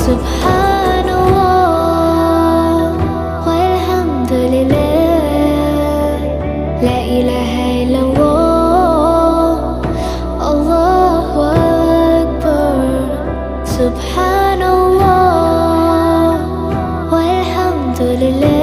Subhanallah walhamdulillah, la ilaha illallah, Allahu Akbar. Subhanallah walhamdulillah.